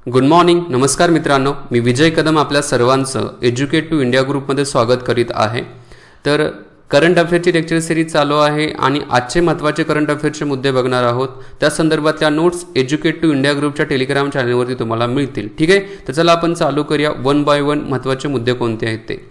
Good morning. नमस्कार मित्रांनो, मी विजय कदम आपल्या सर्वांचं एज्युकेट टू इंडिया ग्रुपमध्ये स्वागत करीत आहे. तर करंट अफेअरची लेक्चर सिरीज चालू आहे आणि आजचे महत्त्वाचे करंट अफेअरचे मुद्दे बघणार आहोत. त्या संदर्भातल्या नोट्स एज्युकेट टू इंडिया ग्रुपच्या टेलिग्राम चॅनलवरती तुम्हाला मिळतील. ठीक आहे, तर चला आपण चालू करूया. वन बाय वन महत्त्वाचे मुद्दे कोणते आहेत ते.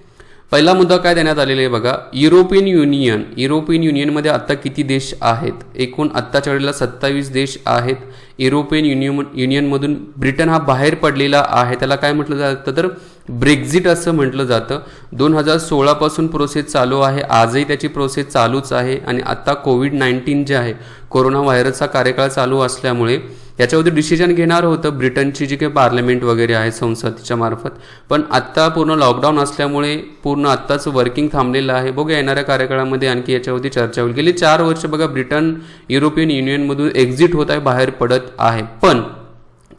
पहिला मुद्दा काय देण्यात आलेला आहे बघा. युरोपियन युनियनमध्ये आता किती देश आहेत? एकूण आत्ताच्या वेळेला 27 देश आहेत. युरोपियन युनियनमधून ब्रिटन हा बाहेर पडलेला आहे. त्याला काय म्हटलं जातं तर ब्रेक्झिट असं म्हटलं जातं. 2016 पासून प्रोसेस चालू आहे. आजही त्याची प्रोसेस चालूच आहे. आणि आता कोविड-19 जे आहे, कोरोना व्हायरसचा कार्यकाळ चालू असल्यामुळे याच्यावरती डिसिजन घेणार होतं ब्रिटनची जी काही पार्लमेंट वगैरे आहे संसदेच्या मार्फत. पण आत्ता पूर्ण लॉकडाऊन असल्यामुळे पूर्ण आत्ताच वर्किंग थांबलेलं आहे. बघूया येणाऱ्या कार्यकाळामध्ये आणखी याच्यावरती चर्चा होईल. गेली 4 वर्ष बघा ब्रिटन युरोपियन युनियनमधून एक्झिट होत आहे, बाहेर पडत आहे. पण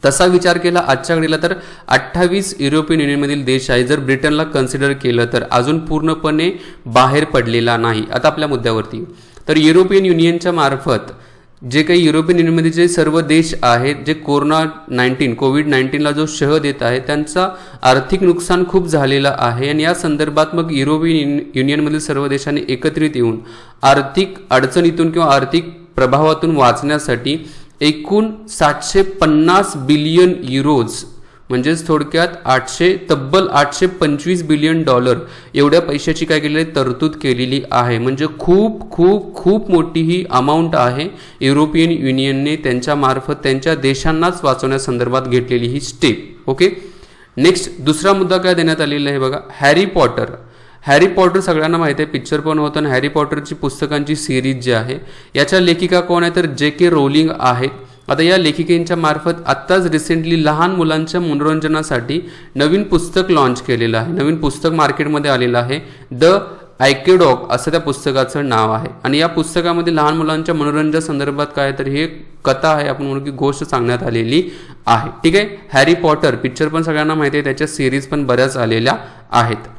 तसा विचार केला आजच्या घडीला तर 28 युरोपियन युनियनमधील देश आहे. जर ब्रिटनला कन्सिडर केलं तर अजून पूर्णपणे बाहेर पडलेला नाही. आता आपल्या मुद्द्यावरती तर युरोपियन युनियनच्या मार्फत जे काही युरोपियन युनियनमध्ये जे सर्व देश आहेत जे कोविड-19ला जो शह देत आहे त्यांचा आर्थिक नुकसान खूप झालेलं आहे. आणि या संदर्भात मग युरोपियन युनियनमधील सर्व देशांनी एकत्रित येऊन आर्थिक अडचणीतून किंवा आर्थिक प्रभावातून वाचण्यासाठी एकूण 750 बिलियन युरोज म्हणजेच थोडक्यात तब्बल $825 बिलियन एवढ्या पैशाची काय केलेली तरतूद केलेली आहे. म्हणजे खूप खूप खूप मोठी ही अमाऊंट आहे. युरोपियन युनियनने त्यांच्या मार्फत त्यांच्या देशांनाच वाचवण्यासंदर्भात घेतलेली ही स्टेप. ओके, नेक्स्ट दुसरा मुद्दा काय देण्यात आलेला आहे बघा. हॅरी पॉटर सगळ्यांना माहिती आहे, पिक्चर पण होतं. आणि हॅरी पॉटरची पुस्तकांची सिरीज जी आहे याच्या लेखिका कोण आहे तर J.K. रोलिंग आहेत. आता या लेखिकेंच्या मार्फत आत्ताच रिसेंटली लहान मुलांच्या मनोरंजनासाठी नवीन पुस्तक लॉन्च केलेलं आहे. नवीन पुस्तक मार्केटमध्ये आलेलं आहे. द आयकेडॉग असं त्या पुस्तकाचं नाव आहे. आणि या पुस्तकामध्ये लहान मुलांच्या मनोरंजन संदर्भात काय तर ही एक कथा आहे, आपण म्हणू की गोष्ट सांगण्यात आलेली आहे. ठीक आहे, हॅरी पॉटर पिक्चर पण सगळ्यांना माहिती आहे, त्याच्या सिरीज पण बऱ्याच आलेल्या आहेत.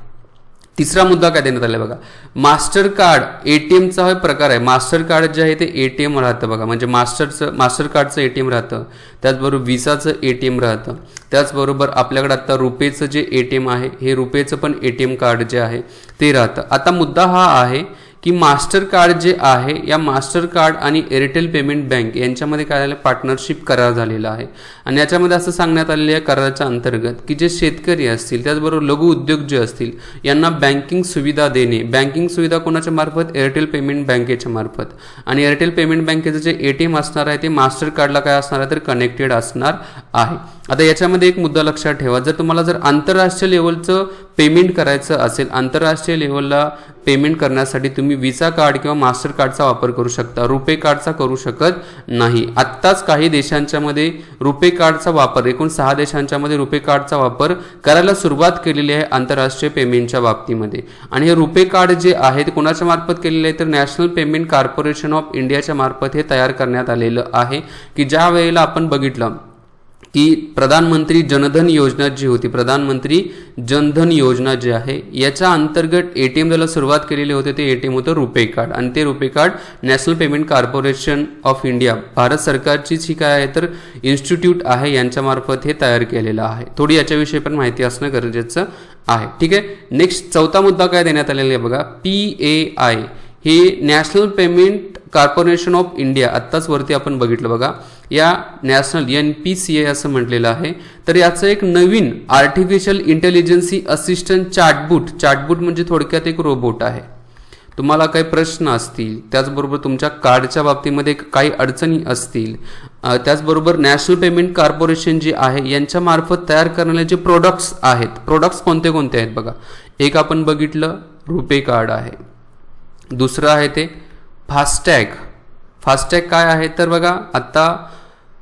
तिसरा मुद्दा काय देण्यात आला बघा. मास्टर कार्ड ATMचा प्रकार आहे. मास्टर कार्ड जे आहे ते ATM राहतं बघा. म्हणजे मास्टर कार्डचं ATM राहतं, त्याचबरोबर विसाचं ATM राहतं, त्याचबरोबर आपल्याकडे आता रुपेचं जे ATM आहे हे रुपेचं पण ATM कार्ड जे आहे ते राहतं. आता मुद्दा हा आहे की मास्टर कार्ड जे आहे या मास्टर कार्ड आणि एअरटेल पेमेंट बँक यांच्यामध्ये काय झालं पार्टनरशिप करार झालेला आहे. आणि याच्यामध्ये असं सांगण्यात आलेलं आहे कराराच्या अंतर्गत की जे शेतकरी असतील त्याचबरोबर लघु उद्योग जे असतील यांना बँकिंग सुविधा देणे. बँकिंग सुविधा कोणाच्या मार्फत? एअरटेल पेमेंट बँकेच्या मार्फत. आणि एअरटेल पेमेंट बँकेचं जे ATM असणार आहे ते मास्टर कार्डला काय असणार आहे तर कनेक्टेड असणार आहे. आता याच्यामध्ये एक मुद्दा लक्षात ठेवा. जर आंतरराष्ट्रीय लेवलचं पेमेंट करायचं असेल, आंतरराष्ट्रीय लेवलला पेमेंट करण्यासाठी तुम्ही विसा कार्ड किंवा मास्टर कार्डचा वापर करू शकता, रुपे कार्डचा करू शकत नाही. आत्ताच काही देशांच्या मध्ये रुपे कार्डचा वापर, एकूण 6 देशांच्या मध्ये रुपे कार्डचा वापर करायला सुरुवात केलेली आहे आंतरराष्ट्रीय पेमेंटच्या बाबतीमध्ये. आणि हे रुपे कार्ड जे आहे ते कोणाच्या मार्फत केलेले आहे तर नॅशनल पेमेंट कॉर्पोरेशन ऑफ इंडियाच्या मार्फत हे तयार करण्यात आलेलं आहे. की ज्या वेळेला आपण बघितलं की प्रधानमंत्री जनधन योजना जी होती, प्रधानमंत्री जनधन योजना जी आहे याच्या अंतर्गत ATM द्यायला सुरुवात केलेली होते. ते ATM होतं रुपे कार्ड. आणि ते RuPay card national payment corporation of India, Bharat सरकारचीच ही काय आहे तर इन्स्टिट्यूट आहे, यांच्यामार्फत हे तयार केलेलं आहे. थोडी याच्याविषयी पण माहिती असणं गरजेचं आहे. ठीक आहे, नेक्स्ट चौथा मुद्दा काय देण्यात आलेला आहे बघा. PAI हे national payment corporation of India, आत्ताच वरती आपण बघितलं बघा, या नॅशनल NPCI असं म्हटलेलं आहे. तर याचं एक नवीन आर्टिफिशियल इंटेलिजन्सी असिस्टंट चॅटबूट म्हणजे थोडक्यात एक रोबोट आहे. तुम्हाला काही प्रश्न असतील, त्याचबरोबर तुमच्या कार्डच्या बाबतीमध्ये काही अडचणी असतील, त्याचबरोबर नॅशनल पेमेंट कॉर्पोरेशन जी आहे यांच्या मार्फत तयार करणारे जे प्रोडक्ट्स आहेत, प्रोडक्ट्स कोणते कोणते आहेत बघा. एक आपण बघितलं रुपे कार्ड आहे, दुसरं आहे ते फास्टॅग काय आहे तर बघा आता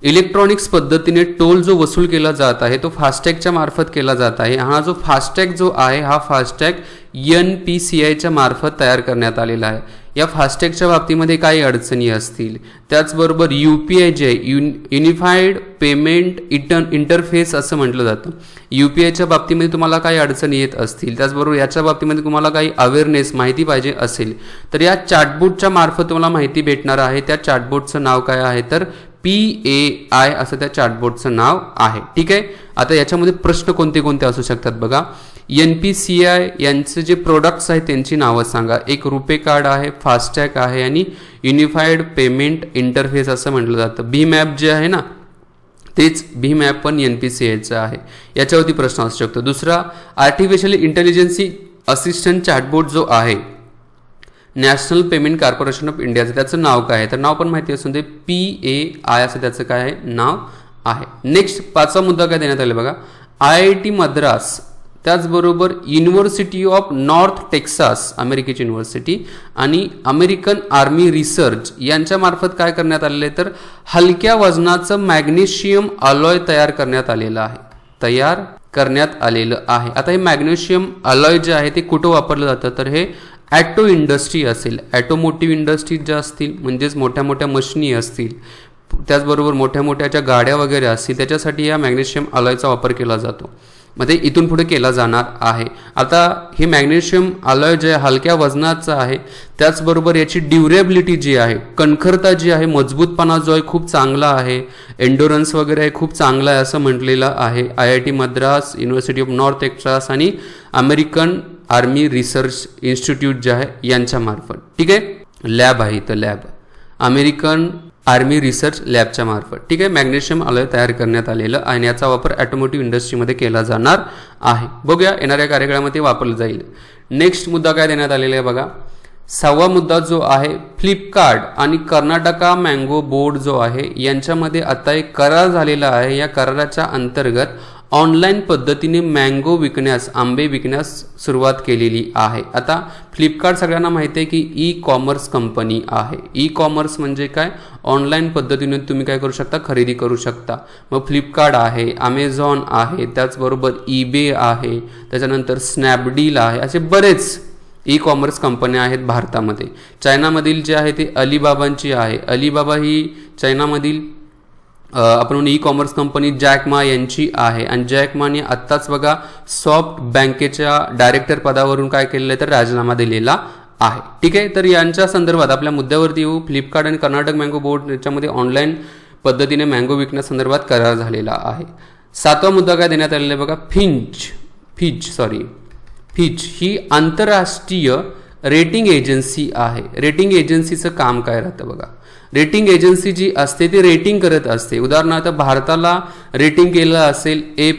इलेक्ट्रॉनिक्स पद्धतीने टोल जो वसूल केला जात आहे तो फास्टॅगच्या मार्फत केला जात आहे. हा जो फास्टॅग जो आहे हा फास्टॅग NPCIच्या मार्फत तयार करण्यात आलेला आहे. या फास्टॅगच्या बाबतीमध्ये काही अडचणी असतील, त्याचबरोबर UPI जे युनिफाईड पेमेंट इंटरफेस असं म्हटलं जातं, UPIच्या बाबतीमध्ये तुम्हाला काही अडचणी येत असतील, त्याचबरोबर याच्या बाबतीमध्ये तुम्हाला काही अवेअरनेस माहिती पाहिजे असेल तर या चॅटबोटच्या मार्फत तुम्हाला माहिती भेटणार आहे. त्या चॅटबोटचं नाव काय आहे तर PAI असं त्या चॅटबॉटचं नाव आहे. ठीक आहे. आता याच्यामध्ये प्रश्न कोणते कोणते असू शकतात बघा. NPCI यांचे जे प्रोडक्ट्स आहेत त्यांची नावं सांगा. एक रुपे कार्ड आहे, फास्टॅग आहे आणि युनिफाईड पेमेंट इंटरफेस असं म्हटलं जातं. भीम ॲप जे आहे ना तेच भीम ॲप पण NPCIचं आहे. याच्यावरती प्रश्न असू शकतो. दुसरा आर्टिफिशियल इंटेलिजन्सी असिस्टंट चॅटबॉट जो आहे नॅशनल पेमेंट कॉर्पोरेशन ऑफ इंडियाचं त्याचं नाव काय आहे तर नाव पण माहिती असून ते PAI असं त्याचं काय आहे नाव आहे. नेक्स्ट 5वा मुद्दा काय देण्यात आला बघा. IIT मद्रास त्याचबरोबर युनिव्हर्सिटी ऑफ नॉर्थ टेक्सास अमेरिकेची युनिव्हर्सिटी आणि अमेरिकन आर्मी रिसर्च यांच्यामार्फत काय करण्यात आलेलं आहे तर हलक्या वजनाचं मॅग्नेशियम अलॉय तयार करण्यात आलेलं आहे. आता हे मॅग्नेशियम अलॉय जे आहे ते कुठं वापरलं जातं तर हे ॲटो इंडस्ट्री असेल, ॲटोमोटिव्ह इंडस्ट्रीज ज्या असतील म्हणजेच मोठ्या मोठ्या मशिनी असतील, त्याचबरोबर मोठ्या मोठ्या ज्या गाड्या वगैरे असतील त्याच्यासाठी या मॅग्नेशियम अलॉयचा वापर केला जातो. मग ते इथून पुढे केला जाणार आहे. आता हे मॅग्नेशियम अलॉय जे हलक्या वजनाचं आहे त्याचबरोबर याची ड्युरेबिलिटी जी आहे, कणखरता जी आहे, मजबूतपणा जो आहे खूप चांगला आहे, एन्डोरन्स वगैरे आहे खूप चांगला आहे असं म्हटलेलं आहे IIT Madras, university of north Texas आणि अमेरिकन आर्मी रिसर्च इन्स्टिट्यूट जे आहे यांच्यामार्फत. ठीक आहे. लॅब आहे इथं लॅब अमेरिकन आर्मी रिसर्च लॅबच्या मार्फत. ठीक आहे. मॅग्नेशियम अलॉय तयार करण्यात आलेलं आणि याचा वापर ॲटोमोटिव्ह इंडस्ट्रीमध्ये केला जाणार आहे. बघूया येणाऱ्या कार्यक्रमामध्ये वापरलं जाईल. नेक्स्ट मुद्दा काय देण्यात आलेला आहे बघा. 6वा मुद्दा जो आहे फ्लिपकार्ट आणि कर्नाटका मँगो बोर्ड जो आहे यांच्यामध्ये आता एक करार झालेला आहे. या कराराच्या अंतर्गत ऑनलाईन पद्धतीने मँगो विकण्यास, आंबे विकण्यास सुरुवात केलेली आहे. आता फ्लिपकार्ट सगळ्यांना माहिती आहे की ई-कॉमर्स कंपनी आहे. ई-कॉमर्स म्हणजे काय, ऑनलाईन पद्धतीने तुम्ही काय करू शकता, खरेदी करू शकता. मग फ्लिपकार्ट आहे, अमेझॉन आहे, त्याचबरोबर eBay आहे, त्याच्यानंतर स्नॅपडील आहे, असे बरेच ई-कॉमर्स कंपन्या आहेत भारतामध्ये. चायनामधील जे आहे ते अलिबाबांची आहे. अलिबाबा ही चायनामधील आपण ई-कॉमर्स कंपनी जॅक मा यांची आहे आणि जॅक माने आत्ताच बघा सॉफ्ट बँकेच्या डायरेक्टर पदावरून काय केलेलं आहे तर राजीनामा दिलेला आहे. ठीक आहे. तर यांच्या संदर्भात आपल्या मुद्द्यावरती येऊ. फ्लिपकार्ट आणि कर्नाटक मँगो बोर्ड याच्यामध्ये ऑनलाईन पद्धतीने मँगो विकण्यासंदर्भात करार झालेला आहे. 7वा मुद्दा काय देण्यात आलेला आहे बघा. फिच ही आंतरराष्ट्रीय रेटिंग एजन्सी आहे. रेटिंग एजन्सीचं काम काय राहतं बघा. रेटिंग एजन्सी जी असते ती रेटिंग करत असते. उदाहरणार्थ भारताला रेटिंग केलं असेल A+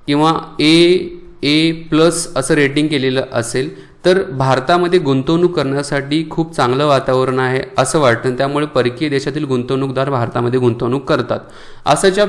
किंवा A+ असं रेटिंग केलेलं असेल तर भारतामध्ये गुंतवणूक करण्यासाठी खूप चांगलं वातावरण आहे असं वाटतं. त्यामुळे परकीय देशातील गुंतवणूकदार भारतामध्ये गुंतवणूक करतात. असाच्या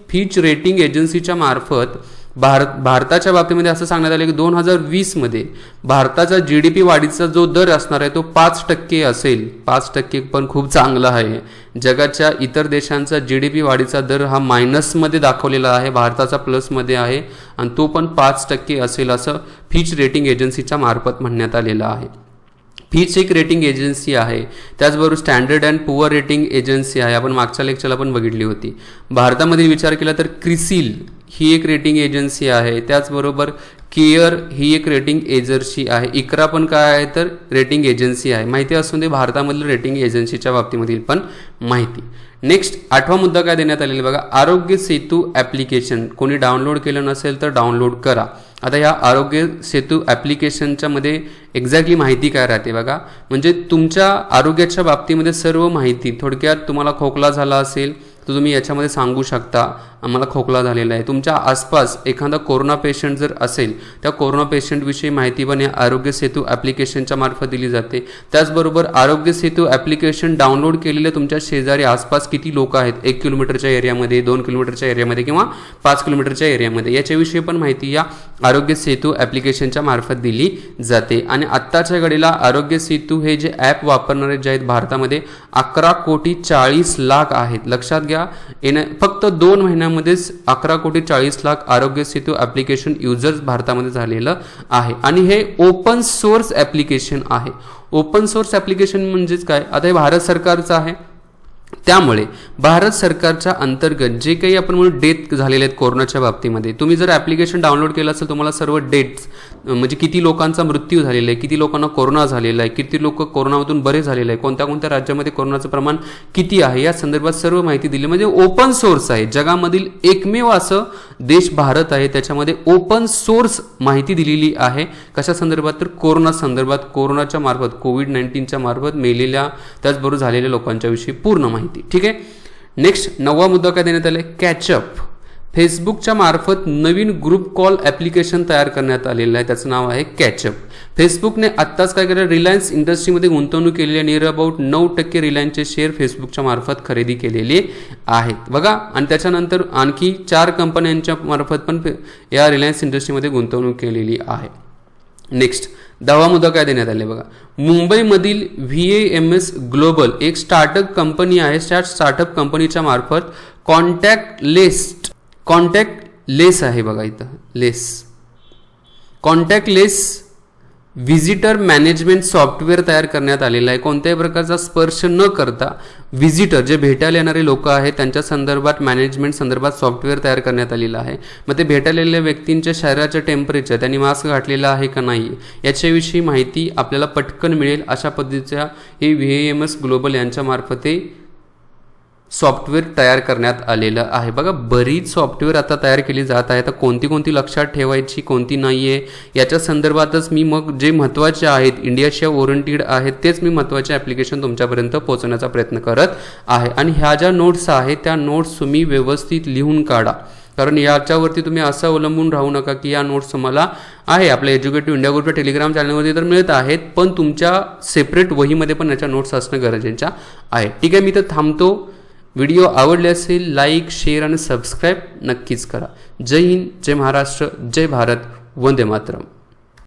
फिच रेटिंग एजन्सीच्या मार्फत भारताच्या बाबतीमध्ये असं सांगण्यात आलं की 2020 मध्ये भारताचा GDP वाढीचा जो दर असणार आहे तो 5% असेल. 5% पण खूप चांगला आहे. जगाच्या इतर देशांचा GDP वाढीचा दर हा मायनसमध्ये दाखवलेला आहे, भारताचा प्लसमध्ये आहे आणि तो पण 5% असेल असं फिच रेटिंग एजन्सीच्या मार्फत म्हणण्यात आलेलं आहे. फिच एक रेटिंग एजन्सी आहे. त्याचबरोबर standard and poor rating agency आहे. आपण मागच्या लेक्चरला पण बघितली होती. भारतामध्ये विचार केला तर क्रिसिल ही एक रेटिंग एजन्सी आहे. त्याचबरोबर केअर ही एक रेटिंग एजन्सी आहे. इकरा पण काय आहे तर रेटिंग एजन्सी आहे. माहिती असून दे भारतामधील रेटिंग एजन्सीच्या बाबतीमधील पण माहिती. नेक्स्ट 8वा मुद्दा काय देण्यात आलेला बघा. आरोग्य सेतू ॲप्लिकेशन कोणी डाउनलोड केलं नसेल तर डाउनलोड करा. आता या आरोग्य सेतू ॲप्लिकेशनच्या मध्ये एक्झॅक्टली माहिती काय राहते बघा. म्हणजे तुमच्या आरोग्याच्या बाबतीमध्ये सर्व माहिती, थोडक्यात तुम्हाला खोकला झाला असेल तर तुम्ही याच्यामध्ये सांगू शकता आम्हाला खोकला झालेला आहे. तुमच्या आसपास एखादा कोरोना पेशंट जर असेल त्या कोरोना पेशंटविषयी माहिती पण या आरोग्य सेतू ॲप्लिकेशनच्या मार्फत दिली जाते. त्याचबरोबर आरोग्य सेतू ॲप्लिकेशन डाउनलोड केलेले तुमच्या शेजारी आसपास किती लोक आहेत, 1 किलोमीटरच्या एरियामध्ये, 2 किलोमीटरच्या एरियामध्ये किंवा 5 किलोमीटरच्या एरियामध्ये, याच्याविषयी पण माहिती या आरोग्य सेतू ॲप्लिकेशनच्या मार्फत दिली जाते. आणि आत्ताच्या घडीला आरोग्य सेतू हे जे ॲप वापरणारे जे आहेत भारतामध्ये 11,40,00,000 आहेत. लक्षात घ्या, फक्त 2 महिन्यामध्येच 11,40,00,000 आरोग्य सेतू ॲप्लिकेशन युजर्स भारतामध्ये झालेलं आहे. आणि हे ओपन सोर्स ॲप्लिकेशन आहे. ओपन सोर्स ॲप्लिकेशन म्हणजेच काय, आता हे भारत सरकारचं आहे. त्यामुळे भारत सरकारच्या अंतर्गत जे काही आपण म्हणून डेथ झालेले आहेत कोरोनाच्या बाबतीमध्ये, तुम्ही जर ॲप्लिकेशन डाउनलोड केलं असेल तुम्हाला सर्व डेट्स म्हणजे किती लोकांचा मृत्यू झालेला आहे, किती लोकांना कोरोना झालेला आहे, किती लोक कोरोनामधून बरे झालेले आहे, कोणत्या कोणत्या राज्यामध्ये कोरोनाचं प्रमाण किती आहे, या संदर्भात सर्व माहिती दिली. म्हणजे ओपन सोर्स आहे. जगामधील एकमेव असं देश भारत आहे त्याच्यामध्ये ओपन सोर्स माहिती दिलेली आहे. कशा संदर्भात? तर कोरोना संदर्भात, कोरोनाच्या मार्फत, कोविड-19च्या मार्फत मेलेल्या त्याचबरोबर झालेल्या लोकांच्या विषयी पूर्ण माहिती. ठीक आहे. नेक्स्ट 9वा मुद्दा काय देण्यात आलाय? कॅचअप. फेसबुकच्या मार्फत नवीन ग्रुप कॉल ॲप्लिकेशन तयार करण्यात आलेलं आहे. त्याचं नाव आहे कॅचअप. फेसबुकने आत्ताच काय केलं? रिलायन्स इंडस्ट्रीमध्ये गुंतवणूक केलेली आहे. नियर अबाउट 9% रिलायन्सचे शेअर फेसबुकच्या मार्फत खरेदी केलेले आहेत बघा. आणि त्याच्यानंतर आणखी 4 कंपन्यांच्या मार्फत पण या रिलायन्स इंडस्ट्रीमध्ये गुंतवणूक केलेली आहे. नेक्स्ट 10वा मुद्दा काय देण्यात आले बघा. मुंबईमधील VAMS ग्लोबल एक स्टार्टअप कंपनी आहे. त्या स्टार्टअप कंपनीच्या मार्फत कॉन्टॅक्टलेस आहे बघा, इथं कॉन्टॅक्टलेस व्हिजिटर मॅनेजमेंट सॉफ्टवेअर तयार करण्यात आलेलं आहे. कोणत्याही प्रकारचा स्पर्श न करता व्हिजिटर जे भेटायला येणारे लोक आहेत त्यांच्या संदर्भात मॅनेजमेंट संदर्भात सॉफ्टवेअर तयार करण्यात आलेलं आहे. मग ते भेटायला आलेल्या व्यक्तींच्या शरीराचं टेम्परेचर, त्यांनी मास्क घातलेला आहे का नाही याच्याविषयी माहिती आपल्याला पटकन मिळेल. अशा पद्धतीच्या हे VAMS ग्लोबल यांच्या मार्फते सॉफ्टवेअर तयार करण्यात आलेलं आहे बघा. बरीच सॉफ्टवेअर आता तयार केली जात आहे. तर कोणती कोणती लक्षात ठेवायची, कोणती नाही आहे याच्या संदर्भातच मी मग जे महत्त्वाचे आहेत, इंडियाच्या ओरिएंटेड आहेत, तेच मी महत्त्वाचे ॲप्लिकेशन तुमच्यापर्यंत पोहोचवण्याचा प्रयत्न करत आहे. आणि ह्या ज्या नोट्स आहेत त्या नोट्स तुम्ही व्यवस्थित लिहून काढा. कारण याच्यावरती तुम्ही असं अवलंबून राहू नका की या नोट्स तुम्हाला आहे आपल्या एज्युकेटिव्ह इंडिया ग्रुपच्या टेलिग्राम चॅनलवरती तर मिळत आहेत, पण तुमच्या सेपरेट वहीमध्ये पण याच्या नोट्स असणं गरजेचं आहे. ठीक आहे, मी तर थांबतो. व्हिडिओ आवडले असेल लाईक, शेअर आणि सबस्क्राईब नक्कीच करा. जय हिंद, जय महाराष्ट्र, जय भारत, वंदे मातरम.